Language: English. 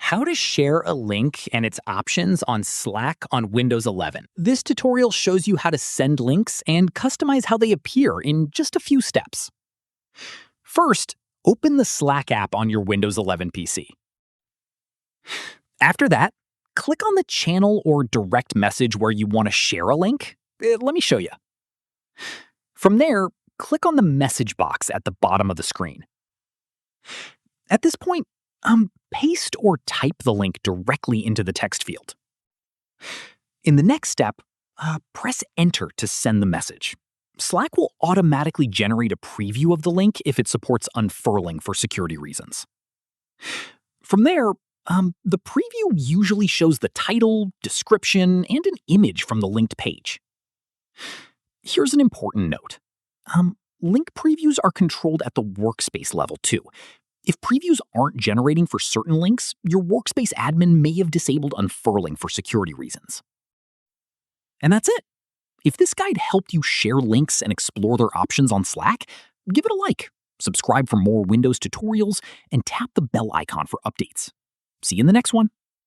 How to share a link and its options on Slack on Windows 11. This tutorial shows you how to send links and customize how they appear in just a few steps. First, open the Slack app on your Windows 11 PC. After that, click on the channel or direct message where you want to share a link. Let me show you. From there, click on the message box at the bottom of the screen. At this point, paste or type the link directly into the text field. In the next step, press Enter to send the message. Slack will automatically generate a preview of the link if it supports unfurling for security reasons. From there, the preview usually shows the title, description, and an image from the linked page. Here's an important note. Link previews are controlled at the workspace level too. If previews aren't generating for certain links, your workspace admin may have disabled unfurling for security reasons. And that's it. If this guide helped you share links and explore their options on Slack, give it a like, subscribe for more Windows tutorials, and tap the bell icon for updates. See you in the next one.